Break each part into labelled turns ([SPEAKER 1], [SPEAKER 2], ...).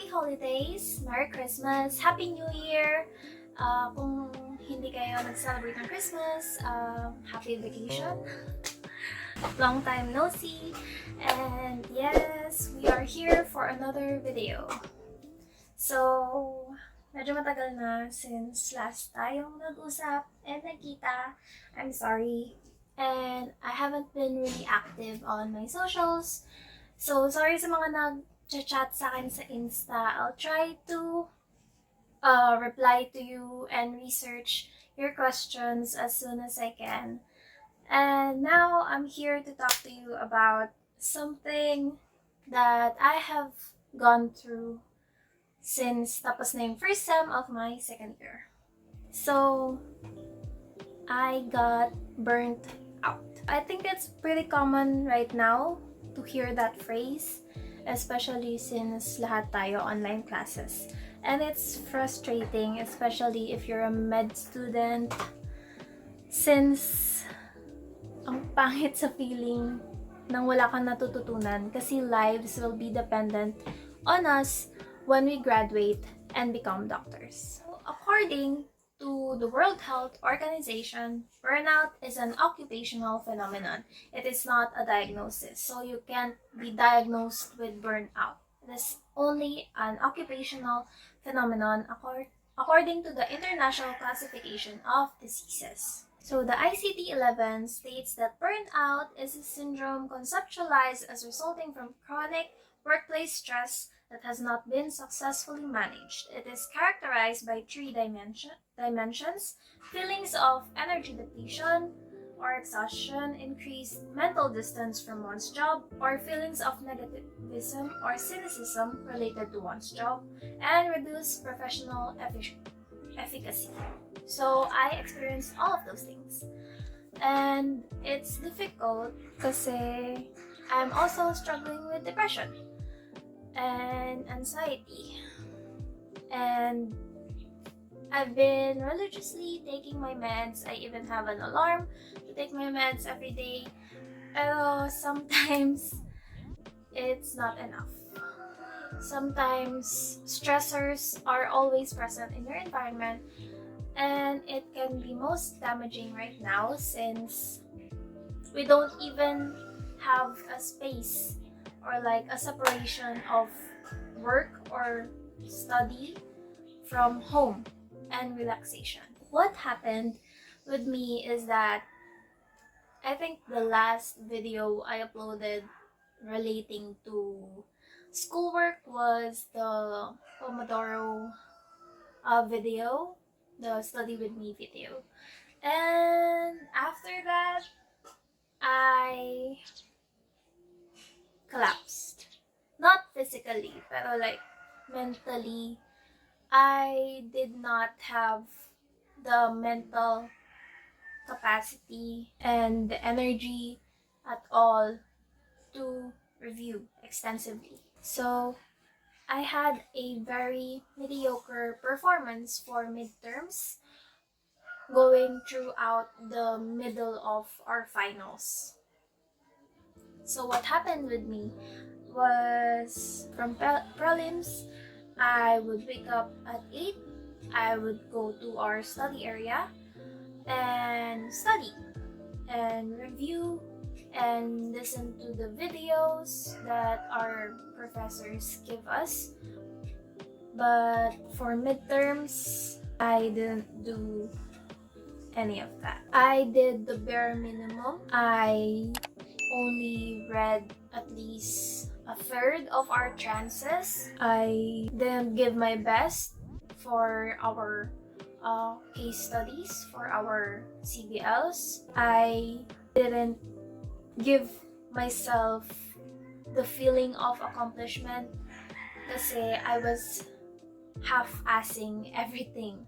[SPEAKER 1] Happy Holidays! Merry Christmas! Happy New Year! Kung hindi kayo nag-celebrate ng Christmas, happy vacation! Long time no see! And yes, we are here for another video. So, medyo matagal na since last tayong nag-usap and nagkita. I'm sorry. And I haven't been really active on my socials. So, sorry sa mga nag-chat sa akin sa Insta. I'll try to reply to you and research your questions as soon as I can. And now I'm here to talk to you about something that I have gone through since tapos na yung first sem of my second year. So, I got burnt out. I think it's pretty common right now to hear that phrase, especially since lahat tayo online classes. And it's frustrating, especially if you're a med student, since ang pangit sa feeling nang wala kang natututunan kasi lives will be dependent on us when we graduate and become doctors. So, according to the World Health Organization, burnout is an occupational phenomenon. It is not a diagnosis, so you can't be diagnosed with burnout. It is only an occupational phenomenon according to the International Classification of Diseases. So the ICD-11 states that burnout is a syndrome conceptualized as resulting from chronic workplace stress that has not been successfully managed. It is characterized by three dimensions: feelings of energy depletion or exhaustion, increased mental distance from one's job, or feelings of negativism or cynicism related to one's job, and reduced professional efficacy. So I experienced all of those things. And it's difficult kasi I'm also struggling with depression and anxiety. And I've been religiously taking my meds. I even have an alarm to take my meds every day. Pero sometimes it's not enough. Sometimes stressors are always present in your environment, and it can be most damaging right now since we don't even have a space or like a separation of work or study from home and relaxation. What happened with me is that I think the last video I uploaded relating to schoolwork was the Pomodoro video, the study with me video. And after that, I collapsed. Not physically, pero like mentally, I did not have the mental capacity and the energy at all to review extensively. So I had a very mediocre performance for midterms going throughout the middle of our finals. So what happened with me was from prelims, I would wake up at 8, I would go to our study area and study and review and listen to the videos that our professors give us. But for midterms, I didn't do any of that. I did the bare minimum. I only read at least a third of our chances. I didn't give my best for our case studies, for our CBLs. I didn't give myself the feeling of accomplishment kasi I was half-assing everything.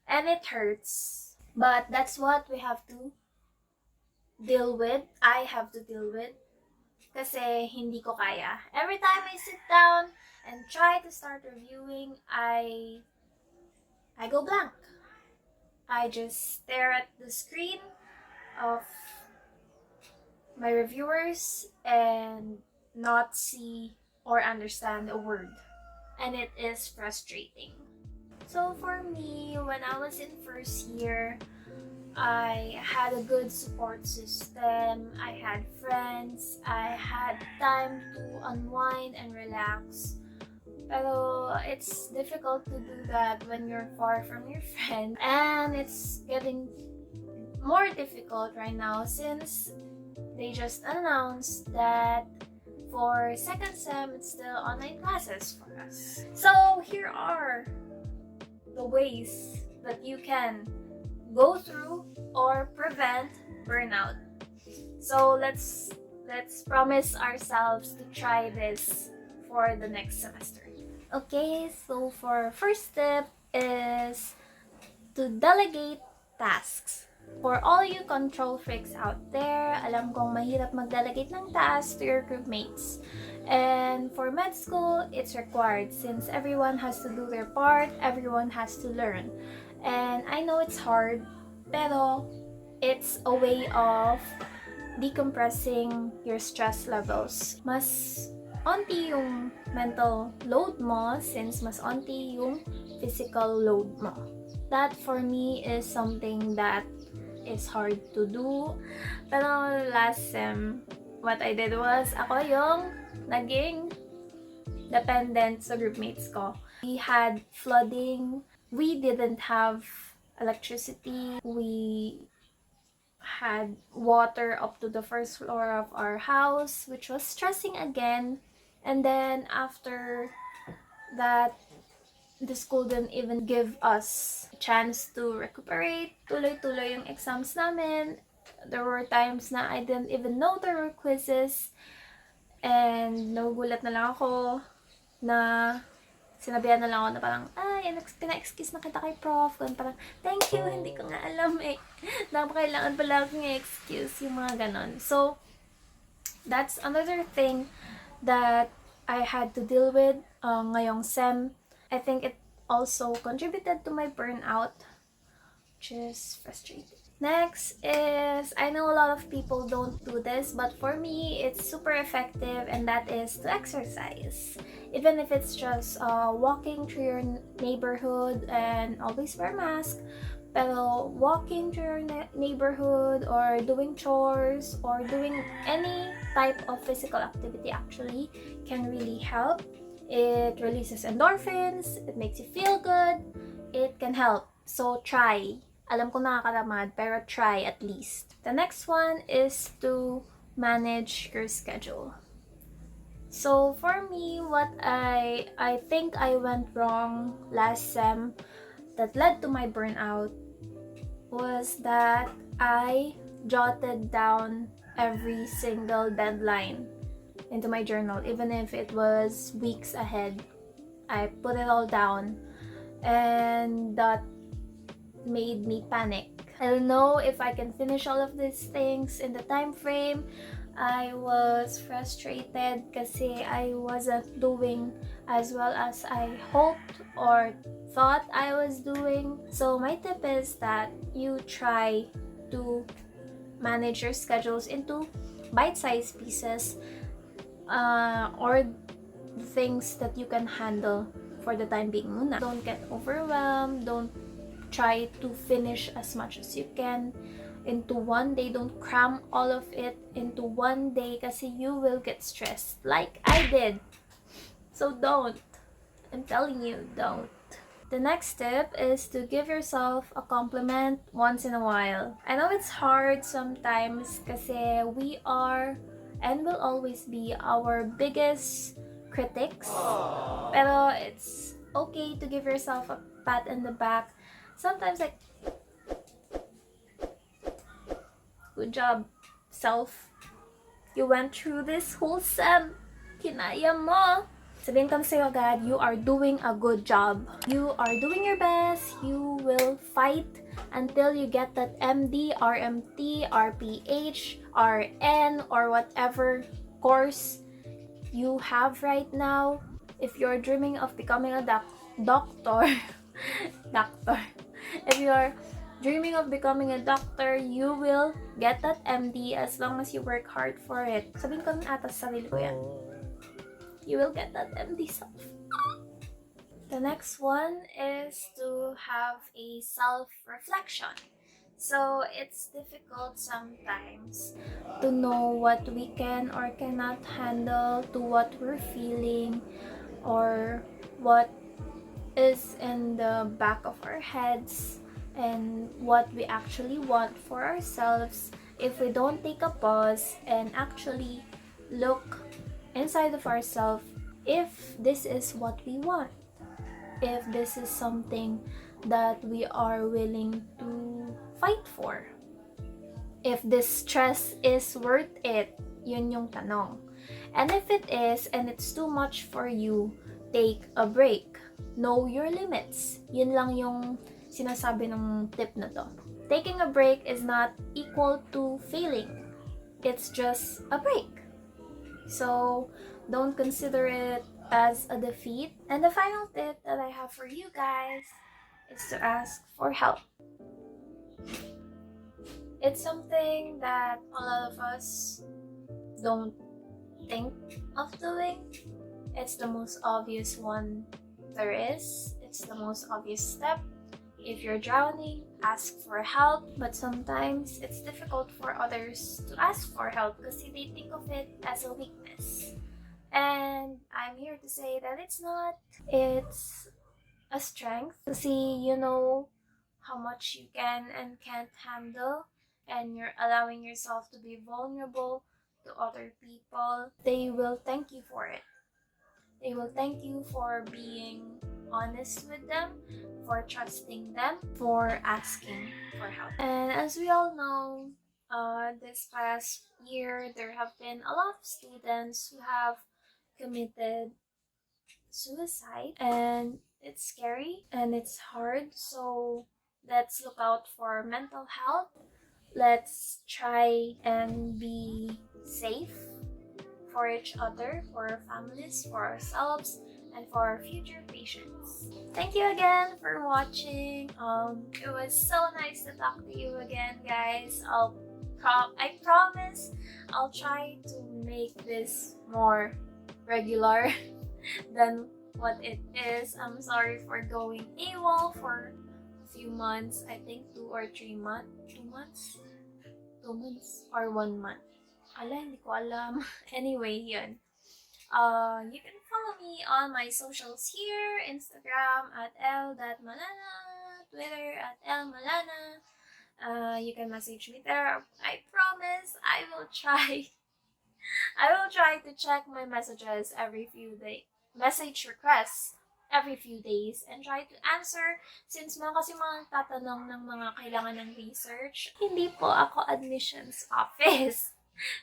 [SPEAKER 1] And it hurts. But that's what we have to deal with. I have to deal with. Kasi hindi ko kaya. Every time I sit down and try to start reviewing, I go blank. I just stare at the screen of my reviewers and not see or understand a word. and it is frustrating. So for me, when I was in first year, I had a good support system, I had friends, I had time to unwind and relax. Pero it's difficult to do that when you're far from your friend. And it's getting more difficult right now since they just announced that for second sem, it's still online classes for us. So here are the ways that you can go through or prevent burnout. So let's promise ourselves to try this for the next semester. Okay, so for first step is to delegate tasks. For all you control freaks out there, alam kong mahirap mag-delegate ng tasks to your groupmates. And for med school, it's required since everyone has to do their part, everyone has to learn. And I know it's hard, pero it's a way of decompressing your stress levels. Mas onti yung mental load mo since mas onti yung physical load mo. That for me is something that is hard to do. Pero last sem, what I did was, ako yung naging dependent sa groupmates ko. We had flooding. We didn't have electricity. We had water up to the first floor of our house, which was stressing again. And then after that, the school didn't even give us a chance to recuperate. Tuloy-tuloy yung exams namin. There were times na I didn't even know there were quizzes. And nagugulat na lang ako na sinabihan na lang ako na parang, pina-excuse na kita kay prof. Ganun parang, thank you, hindi ko nga alam eh. Kailangan pala akong excuse, yung mga ganon. So, that's another thing that I had to deal with ngayong sem. I think it also contributed to my burnout, which is frustrating. Next is, I know a lot of people don't do this, but for me, it's super effective, and that is to exercise. Even if it's just walking through your neighborhood and always wear a mask, pero walking through your neighborhood or doing chores or doing any type of physical activity actually can really help. It releases endorphins, it makes you feel good, it can help. So try. Alam ko nakakatamad, pero try at least. The next one is to manage your schedule. So for me, what I think I went wrong last sem that led to my burnout was that I jotted down every single deadline into my journal, even if it was weeks ahead. I put it all down, and that made me panic. I don't know if I can finish all of these things in the time frame. I was frustrated kasi I wasn't doing as well as I hoped or thought I was doing. So my tip is that you try to manage your schedules into bite-sized pieces, or things that you can handle for the time being muna. Don't get overwhelmed. Don't try to finish as much as you can into one day. Don't cram all of it into one day kasi you will get stressed like I did. So don't. I'm telling you, don't. The next step is to give yourself a compliment once in a while. I know it's hard sometimes kasi we are and will always be our biggest critics. Pero it's okay to give yourself a pat on the back. Sometimes like, good job, self. You went through this whole sem. Kinaya mo. Sabihin ko sa'yo agad, you are doing a good job. You are doing your best. You will fight until you get that MD, RMT, RPH, RN, or whatever course you have right now. If you're dreaming of becoming a doctor, if you're dreaming of becoming a doctor, you will get that MD as long as you work hard for it. Sabihin ko na ata sa sarili ko yan. You will get that MD self. The next one is to have a self-reflection. So it's difficult sometimes to know what we can or cannot handle, to what we're feeling, or what is in the back of our heads, and what we actually want for ourselves if we don't take a pause and actually look inside of ourselves if this is what we want, if this is something that we are willing to fight for, if this stress is worth it. Yun yung tanong. And if it is and it's too much for you, take a break. Know your limits. Yun lang yung sinasabi ng tip na to. Taking a break is not equal to failing. It's just a break. So don't consider it as a defeat. And the final tip that I have for you guys is to ask for help. It's something that a lot of us don't think of doing. It's the most obvious one there is. It's the most obvious step. If you're drowning, ask for help. But sometimes it's difficult for others to ask for help because they think of it as a weakness. And I'm here to say that it's not. It's a strength. Kasi you know how much you can and can't handle, and you're allowing yourself to be vulnerable to other people. They will thank you for it. They will thank you for being honest with them, for trusting them, for asking for help. And as we all know, this past year there have been a lot of students who have committed suicide, and it's scary and it's hard. So let's look out for mental health. Let's try and be safe for each other, for our families, for ourselves, and for our future patients. Thank you again for watching. It was so nice to talk to you again, guys. I promise I'll try to make this more regular than what it is. I'm sorry for going AWOL for a few months. I think 2 or 3 months. 2 months? 2 months or 1 month. Hindi ko alam. Anyway, yun. You can follow me on my socials here. Instagram at l.malana. Twitter at lmalana. You can message me there. I promise I will try. I will try to check my messages every few days. Message requests every few days and try to answer since mga kasi mga tatanong ng mga kailangan ng research. Hindi po ako admissions office.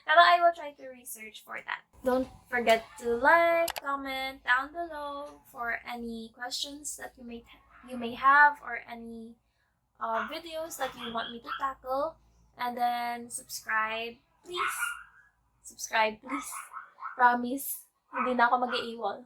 [SPEAKER 1] Pero I will try to research for that. Don't forget to like, comment down below for any questions that you may have, or any videos that you want me to tackle. And then subscribe, please. Subscribe, please. Promise, hindi na ako mag-iiwal.